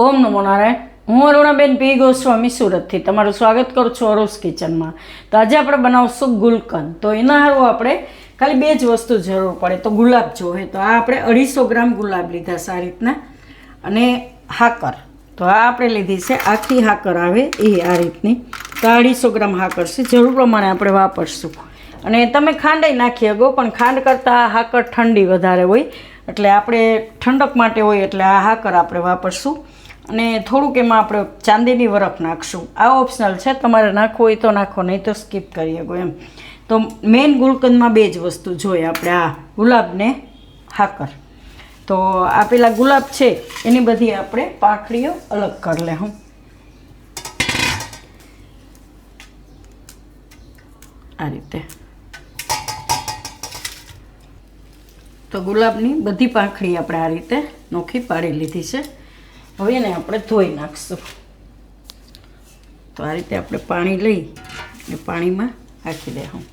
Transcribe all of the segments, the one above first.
ઓમ નમો નારાયણ. હું અરુણાબેન પી ગોસ્વામી સુરતથી તમારું સ્વાગત કરું છું અરુસ કિચનમાં. તો આજે આપણે બનાવશું ગુલકંદ. તો એના હારું આપણે ખાલી બે જ વસ્તુ જરૂર પડે. તો ગુલાબ જોઈએ તો આ આપણે 250 ગ્રામ ગુલાબ લીધા છે આ રીતના, અને હાકર તો આ આપણે લીધી છે આખી હાકર આવે એ આ રીતની. તો 250 ગ્રામ હાકર છે, જરૂર પ્રમાણે આપણે વાપરશું. અને તમે ખાંડય નાખી શકો, પણ ખાંડ કરતાં આ હાકર ઠંડી વધારે હોય, એટલે આપણે ઠંડક માટે હોય એટલે આ હાકર આપણે વાપરશું. અને થોડુંક એમાં આપણે ચાંદીની વરખ નાખશું. આ ઓપ્શનલ છે, તમારે નાખવું હોય તો નાખો, નહીં તો સ્કીપ કરી શકો એમ. તો મેઇન ગુલકંદમાં બે જ વસ્તુ જોઈએ આપણે, આ ગુલાબ ને હાકર. તો આ પેલા ગુલાબ છે એની બધી આપણે પાંખડીઓ અલગ કરી લેવું. આ રીતે તો ગુલાબની બધી પાંખડી આપણે આ રીતે નોખી પાડી લીધી છે. હવે એને આપણે ધોઈ નાખશું. તો આ રીતે આપણે પાણી લઈ અને પાણીમાં નાખી દેવું.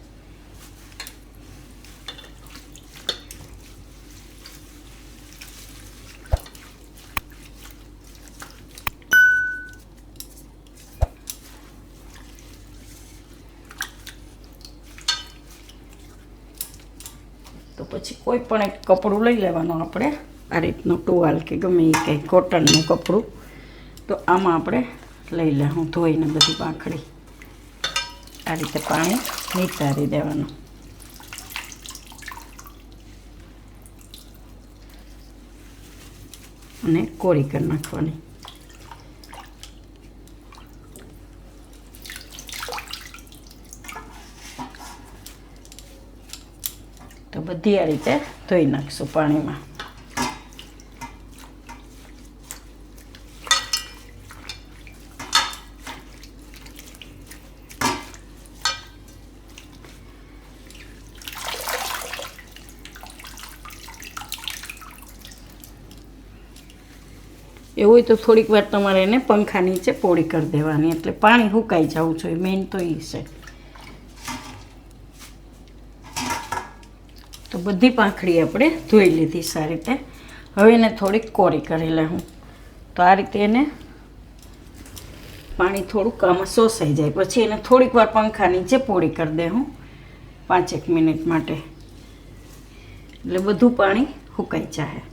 તો પછી કોઈ પણ એક કપડું લઈ લેવાનું આપણે, આ રીતનું ટુવાલ કે ગમે એ કંઈ કોટનનું કપડું. તો આમાં આપણે લઈ લેવું ધોઈને બધી પાંખડી. આ રીતે પાણી નિતારી દેવાનું. અને કોરી કરી નાખવાની. તો બધી આ રીતે ધોઈ નાખશું પાણીમાં. એવું હોય તો થોડીક વાર તમારે એને પંખા નીચે પોળી કરી દેવાની, એટલે પાણી સુકાઈ જવું જોઈએ. મેઇન તો એ છે. તો બધી પાંખડી આપણે ધોઈ લીધી સારી રીતે. હવે એને થોડીક કોરી કરી લેવું. તો આ રીતે એને પાણી થોડુંક આમાં શોષાઈ જાય પછી એને થોડીક વાર પંખા નીચે પોળી કરી દેવું 5-1 મિનિટ માટે, એટલે બધું પાણી સુકાઈ જાય.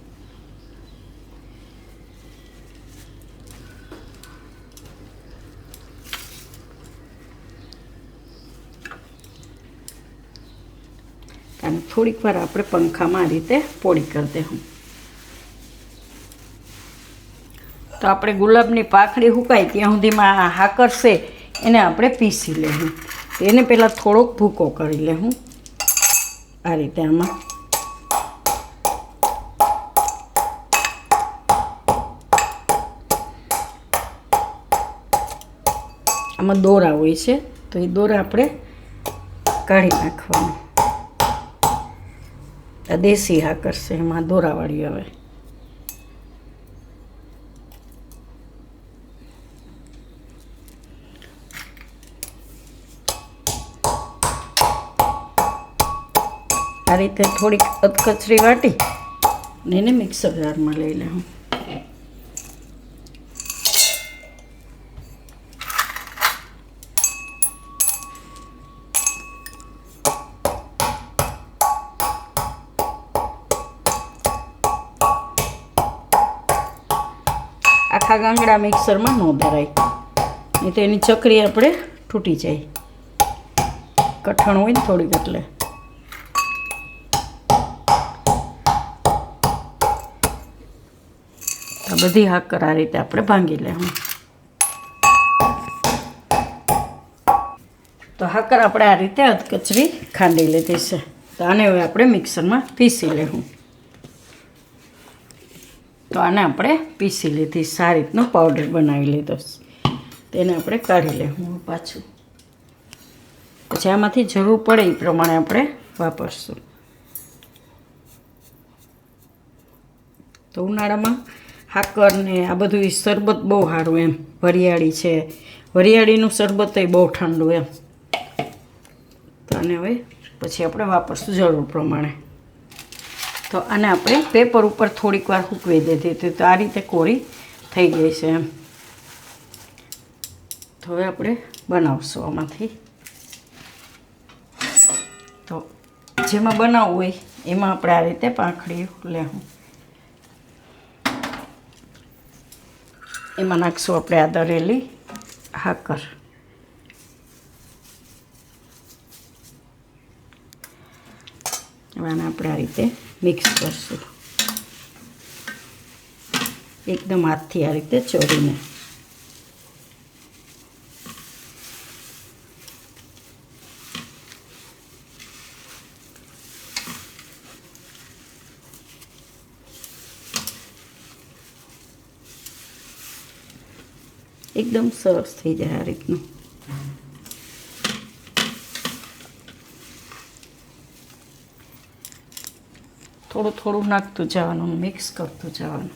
અને થોડીક વાર આપણે પંખામાં આ રીતે પોળી કરી દઈશું. તો આપણે ગુલાબની પાંખડી સુકાય ત્યાં સુધીમાં આ હાકર છે એને આપણે પીસી લેવું. એને પહેલાં થોડોક ભૂકો કરી લેવું આ રીતે. આમાં દોરા હોય છે, તો એ દોરા આપણે કાઢી નાખવાનું. આ દેશી હાકર છે, એમાં દોરાવાળી આવે. આ રીતે થોડીક અધકચરી વાટી ને એને મિક્સર જારમાં લઈ લેવું. આખા ગાંગડા મિક્સરમાં ન ભરાય, નહીં તો એની ચકરી આપણે તૂટી જાય. કઠણ હોય ને થોડીક એટલે. આ બધી હાકર આ રીતે આપણે ભાંગી લેવું. તો હાકર આપણે આ રીતે અધકચરી ખાંડી લીધી છે. તો આને હવે આપણે મિક્સરમાં પીસી લેવું. તો આને આપણે પીસી લીધી, સારી રીતનો પાવડર બનાવી લીધો. તેને આપણે કાઢી લેવું પાછું. પછી આમાંથી જરૂર પડે એ પ્રમાણે આપણે વાપરશું. તો ઉનાળામાં હાકર ને આ બધું શરબત બહુ સારું એમ. વરિયાળી છે, વરિયાળીનું શરબત એ બહુ ઠંડુ એમ. તો આને હવે પછી આપણે વાપરશું જરૂર પ્રમાણે. તો આને આપણે પેપર ઉપર થોડીક વાર સૂકવી દીધી હતી. તો આ રીતે કોરી થઈ ગઈ છે એમ. તો હવે આપણે બનાવશું આમાંથી. તો જેમાં બનાવવું હોય એમાં આપણે આ રીતે પાંખડીઓ લેવું. એમાં નાખશું આપણે આ દરેલી હાકર. હવે આને આપણે આ રીતે મિક્સ કરશું એકદમ હાથથી આ રીતે ચોરીને. એકદમ સરસ થઈ જાય આ રીતનું. થોડું થોડું નાખતું જવાનું, મિક્સ કરતું જવાનું.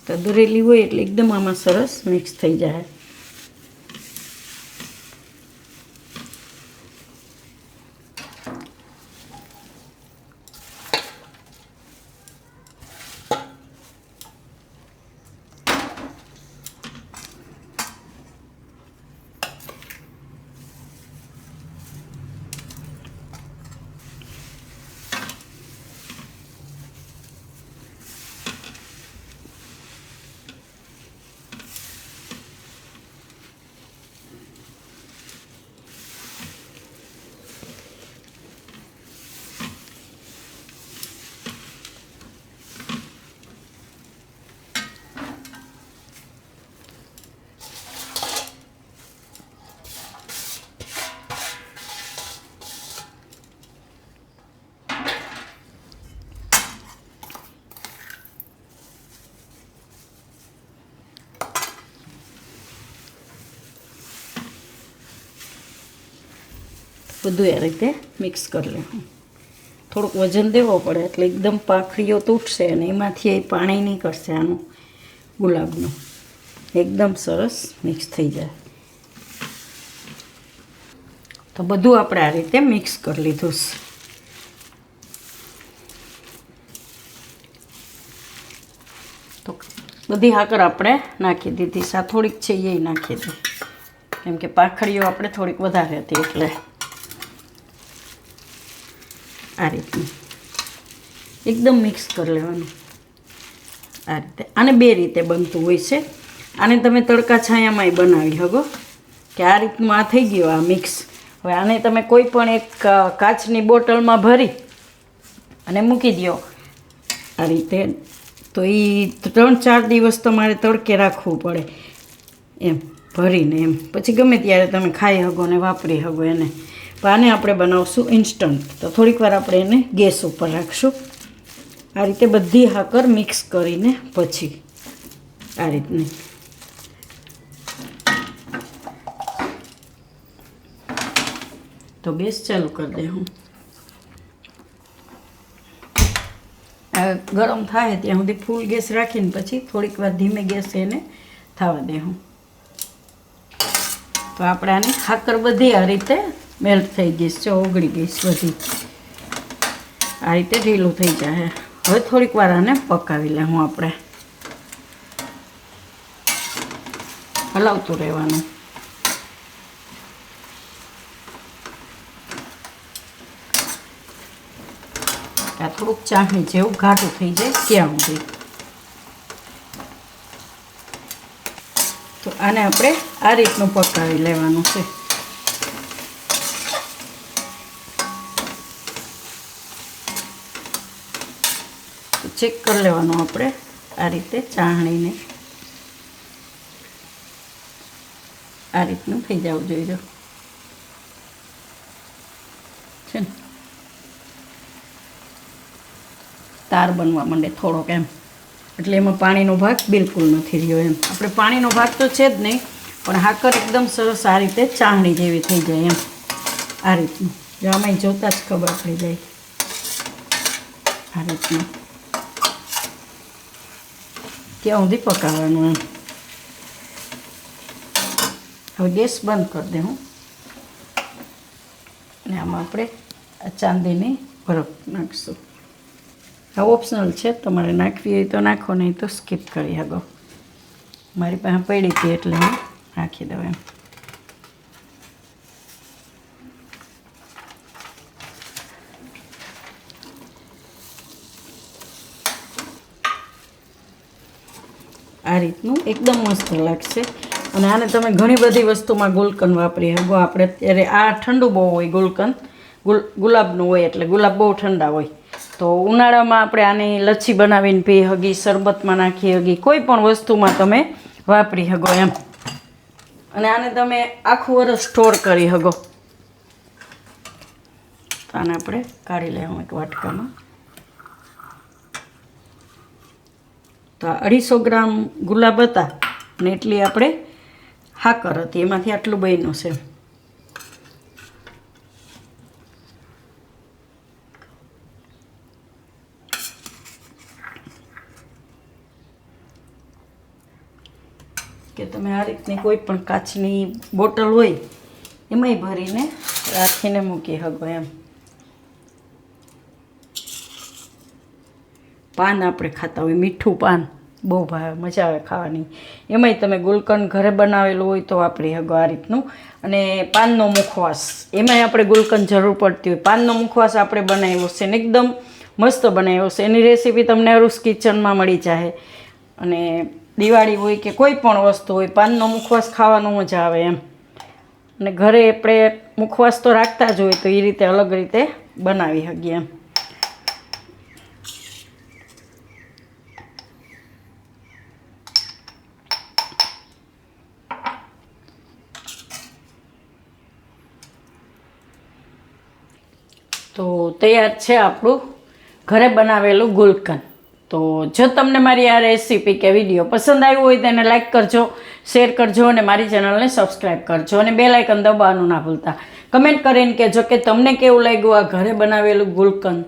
તો દરેલી હોય એટલે એકદમ આમાં સરસ મિક્સ થઈ જાય. બધું આ રીતે મિક્સ કરી લેવું. થોડુંક વજન દેવો પડે એટલે એકદમ પાંખડીઓ તૂટશે અને એમાંથી એ પાણી નીકળશે આનું ગુલાબનું. એકદમ સરસ મિક્સ થઈ જાય. તો બધું આપણે આ રીતે મિક્સ કરી લીધું. તો બધી હાકર આપણે નાખી દીધી. સા થોડીક છે એ નાખી દીધી કેમ કે પાંખડીઓ આપણે થોડીક વધારે હતી એટલે. આ રીતનું એકદમ મિક્સ કરી લેવાનું. આ રીતે આને બે રીતે બનતું હોય છે. આને તમે તડકા છાયામાંય બનાવી શકો કે આ રીતનું આ થઈ ગયું આ મિક્સ. હવે આને તમે કોઈ પણ એક કાચની બોટલમાં ભરી અને મૂકી દો આ રીતે. તો એ 3-4 દિવસ તમારે તડકે રાખવું પડે એમ ભરીને એમ. પછી ગમે ત્યારે તમે ખાઈ શકો ને વાપરી શકો એને. પણ આને આપણે બનાવશું ઇન્સ્ટન્ટ. તો થોડીક વાર આપણે એને ગેસ ઉપર રાખશું. આ રીતે બધી હાકર મિક્સ કરીને પછી આ રીતની. તો ગેસ ચાલુ કરી દે. હું ગરમ થાય ત્યાં સુધી ફૂલ ગેસ રાખીને પછી થોડીક વાર ધીમે ગેસ એને થવા દે. હું તો આપણે આની હાકર બધી આ રીતે મેલ્ટ થઈ ગઈ છે, ઓગળી ગઈ છે બધી. આ રીતે ઢીલું થઈ જાય. હવે થોડીક વાર આને પકાવી લેવું. આપણે હલાવતું રહેવાનું. આ થોડુંક ચાસણી જેવું ઘાટું થઈ જાય ત્યાં સુધી. તો આને આપણે આ રીતનું પકાવી લેવાનું છે. ચેક કરી લેવાનું આપણે આ રીતે ચાસણીને. આ રીતનું થઈ જવું જોઈએ છે ને. તાર બનવા માંડે થોડોક એમ. એટલે એમાં પાણીનો ભાગ બિલકુલ નથી રહ્યો એમ. આપણે પાણીનો ભાગ તો છે જ નહીં પણ હાકર એકદમ સરસ આ રીતે ચાસણી જેવી થઈ જાય એમ. આ રીતનું જો આમાં જોતાં જ ખબર પડી જાય આ રીતનું ત્યાં સુધી પકાવવાનું એમ. હવે ગેસ બંધ કરી દે હું અને આમાં આપણે આ ચાંદીની બરફ નાખીશું. આ ઓપ્શનલ છે, તમારે નાખવી હોય તો નાખો, નહીં તો સ્કીપ કરી શકો. મારી પાસે પડી હતી એટલે હું નાખી દઉં એમ. આ રીતનું એકદમ મસ્ત લાગશે. અને આને તમે ઘણી બધી વસ્તુમાં ગુલકંદ વાપરી શકો. આપણે અત્યારે આ ઠંડુ બહુ હોય ગુલકંદ, ગુલાબનું હોય એટલે ગુલાબ બહુ ઠંડા હોય, તો ઉનાળામાં આપણે આની લચ્છી બનાવીને પી હગી, શરબતમાં નાખી હગી, કોઈ પણ વસ્તુમાં તમે વાપરી શકો એમ. અને આને તમે આખું વર્ષ સ્ટોર કરી શકો. તો આને આપણે કાઢી લેવું એક વાટકામાં. તો 250 ગ્રામ ગુલાબ હતા ને એટલી આપણે હાકર હતી, એમાંથી આટલું બન્યું છે. કે તમે આ રીતની કોઈ પણ કાચની બોટલ હોય એમાંય ભરીને રાખીને મૂકી શકો એમ. પાન આપણે ખાતા હોય, મીઠું પાન બહુ ભાવે, મજા આવે ખાવાની. એમાંય તમે ગુલકંદ ઘરે બનાવેલું હોય તો વાપરી શકો આ રીતનું. અને પાનનો મુખવાસ, એમાંય આપણે ગુલકંદ જરૂર પડતી હોય. પાનનો મુખવાસ આપણે બનાવ્યો છે ને એકદમ મસ્ત બનાવ્યો છે. એની રેસીપી તમને અરુસ કિચનમાં મળી જાય. અને દિવાળી હોય કે કોઈ પણ વસ્તુ હોય, પાનનો મુખવાસ ખાવાનો મજા આવે એમ. અને ઘરે આપણે મુખવાસ તો રાખતા જ હોય, તો એ રીતે અલગ રીતે બનાવી શકીએ એમ. તો તૈયાર છે આપણું ઘરે બનાવેલું ગુલકંદ. તો જો તમને મારી આ રેસીપી કે વિડીયો પસંદ આવ્યો હોય તો એને લાઈક કરજો, શેર કરજો અને મારી ચેનલને સબસ્ક્રાઈબ કરજો. અને બેલ આઇકન દબાવવાનું ના ભૂલતા. કમેન્ટ કરીને કહેજો કે તમને કેવું લાગ્યું આ ઘરે બનાવેલું ગુલકંદ.